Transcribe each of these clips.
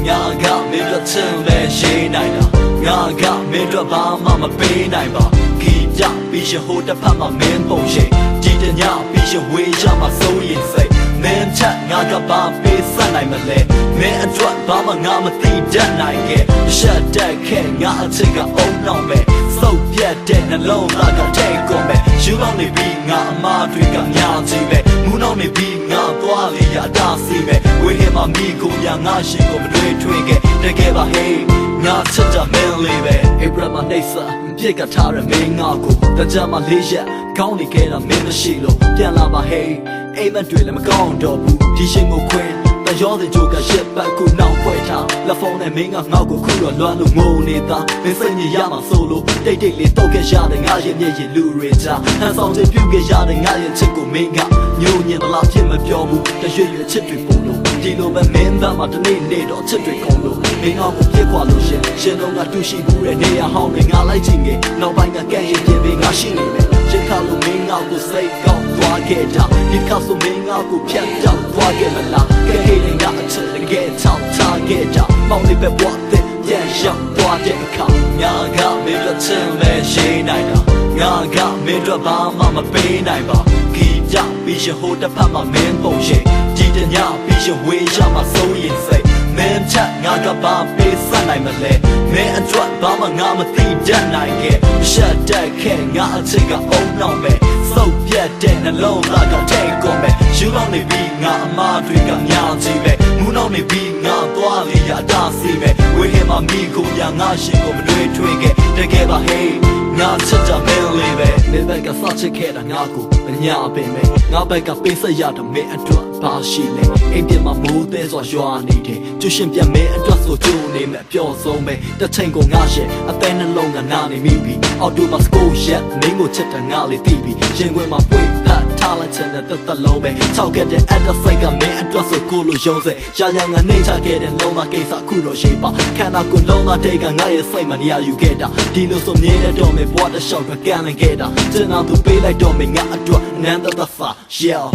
Ngaga midra timbe she naida Ngaga midra bama ma be naiba Gija bisha hoda pama men boshe Jita nya bisha weja ma so yin say Men chat ngaga ba be sanai ma le Men adwa bama nga ma ti dat nai ke Shut that ke nga atika on now me So piat that na long laga take on me You only be nga ma drika nya ji me Mu no me be nga twa li ya da si me We him ma mi ko ya nga shi ko ma dwe twe ke Teke ba hey nga chata men li be Abraham Nasa ပြက်ကထားရမင်းငါကိုတကြမှာလေးရက်ကောင်းနေခဲ့တာမင်းမရှိလို့ပြန်လာပါဟေးအိမ်မတွေ့လည်းမကောင်းတော့ဘူးဒီရှင်ကိုခွင်းတရောတဲ့ကြိုကရှက်ပတ်ကိုနောက်ဖွဲ့ထားလက်ဖုန်းနဲ့မင်းကငါ့ကိုခုတော့လွမ်းလို့ငိုနေတာမင်းစိတ်ညစ်ရမှာဆိုလို့တိတ်တိတ်လေးတော့ခဲ့ရတယ်ငါရဲ့မျက်ရည်လူတွေကြားဟန်ဆောင်တဲ့ပြုတ်ခဲ့ရတယ်ငါရဲ့ချစ်ကိုမင်းကညိုညင်တလားဖြစ်မပြောဘူးတရွေ့ရွေ့ချစ်တွေပုံလို့ဒီလိုပဲမင်းသားမှတနေ့နေ့တော့ချစ်တွေကုန်လို့မင်းငါကိုပြစ်ခွာလို့ရှင်တော့ငါတူရှိဘူးတဲ့နေရာဟောင်းတွေငါလိုက်ချင်ငယ်နောက်ပိုင်းကကဲ့ရဲ့ပြင်ပေးငါရှိနေမယ်ချစ်ခါလို့မင်းငါကိုစိတ်ကောင်းသွားခဲ့တာဒီခါဆိုမင်းငါကိုဖြတ်တောက်သွားခဲ့မလားကဲ့ရဲ့ငါအချစ်တကယ်ချောက်ထားခဲ့တာမောင်လေးပဲဘွားတဲ့ပြန်ရောက်သွားတဲ့အခါငါကမင်းတို့ချင်လဲရှိနိုင်တာငါကမင်းတို့ဘာမှမပေးနိုင်ပါခီကြပြီးရှင်ဟိုတစ်ဖက်မှာမင်းပုံရှိကြည်တညပြီးရှင်ဝေးရမှာစိုးရင်စိတ်မင်းချက်ငါကဘာပေးစနိုင်မလဲမင်းအတွက်ဘာမှငါမသိတတ်နိုင်ခဲ့ရှက်တက်ခဲ့ငါအချစ်ကအုံနောက်ပဲစုပ်ပြတ်တဲ့နှလုံးသားကထိတ်ကုန်ပဲယူလောင်းနေပြီးငါအမားတွေကညာကြီးပဲမူနောက်နေပြီးငါသွားလေရတာစီပဲဝေးဟင်မှာမိကိုရငါရှင်ကိုမတွေ့ထွေးခဲ့တကယ်ပါဟေးငါချစ်တာမင်းလေးပဲမင်းဘက်ကစချစ်ခဲ့တာငါကိုမညာပင်ပဲငါဘက်ကပေးဆက်ရတာမင်းအတွက်ဘာရှိလဲအိမ်ပြမှာမိုးသေးစွာရွာနေတယ်ကျရှင်ပြမင်းအတွက်ဆိုကြိုးနေမဲ့ပျော်ဆုံးပဲတစ်ချိန်ကိုငါရှယ်အသေးနှလုံးကနာနေမိပြီအော်တိုဘတ်စကိုရက်မင်းကိုချစ်တာငါလေးသိပြီရင်ခွင်မှာပွေထားထားလိုက်ချင်တဲ့သက်လုံးပဲ၆ခဲ့တဲ့အတဆိုင်ကမင်းအတွက်ဆိုကိုလိုရုံးစဲရရငါနေချခဲ့တဲ့လုံးမကိစ္စခုတော့ရှိပါခန္ဓာကိုယ်လုံးသားတဲ့ကငါရဲ့စိတ်မနေရယူခဲ့တာဒီလိုဆိုမြဲတဲ့တော့မင်းဘွားတစ်လျှောက်ကန်လိုက်ခဲ့တာကျွန်တော်သူပေးလိုက်တော့မင်းငါအတွက်နန်းသက်သာyeah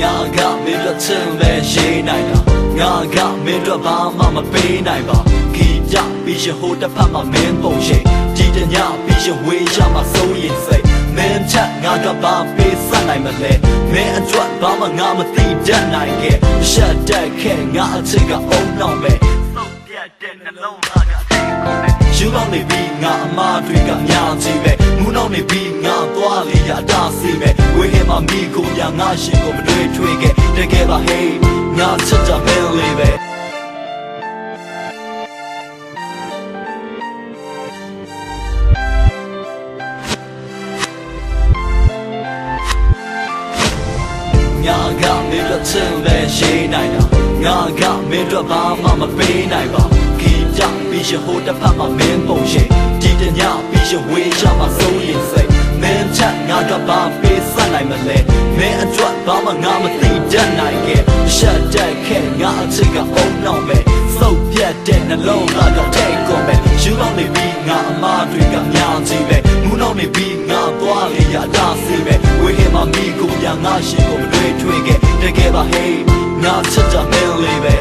ငါကမင်းတို့ချင်လဲရှိနိုင်တာငါကမင်းတို့ဘာမှမပေးနိုင်ပါခီကြပြီးရှင်ဟိုတစ်ဖက်မှာမင်းပုံရှိကြည်တညပြီးရှင်ဝေးရမှာစိုးရင်စိတ်မင်းချက်ငါကဘာပေးစနိုင်မလဲမင်းအတွက်ဘာမှငါမသိတတ်နိုင်ခဲ့ရှက်တက်ခဲ့ငါအချစ်ကအုံနောက်ပဲစုပ်ပြတ်တဲ့နှလုံးသားကထိတ်ကုန်ပဲယူလောင်းနေပြီးငါအမားတွေကညာကြီးပဲမူနောက်နေပြီးငါသွားလေရတာစီပဲဝေးဟင်မှာမိကိုရငါရှင်ကိုမတွေ့ထွေးခဲ့တကယ်ပါဟေးငါချစ်တာမင်းလေးပဲငါကမင်းတို့ချင်လဲရှိနိုင်တာငါကမင်းတို့ဘာမှမပေးနိုင်ပါခီကြပြီးရှင်ဟိုတစ်ဖက်မှာမင်းပုံရှိကြည်တညပြီးရှင်ဝေးရမှာစိုးရင်စိတ်မင်းချက်ငါကဘာပေးစနိုင်မလဲမင်းအတွက်ဘာမှငါမသိတတ်နိုင်ခဲ့ရှက်တက်ခဲ့ငါအချစ်ကအုံနောက်ပဲစုပ်ပြတ်တဲ့နှလုံးသားကထိတ်ကုန်ပဲယူလောင်းနေပြီးငါအမားတွေကညာကြီးပဲမူနောက်နေပြီးငါသွားလေရတာစီပဲဝေးဟင်မှာမိကိုရငါရှင်ကိုမတွေ့ထွေးခဲ့တကယ်ပါဟေးငါချစ်တာမင်းလေးပဲ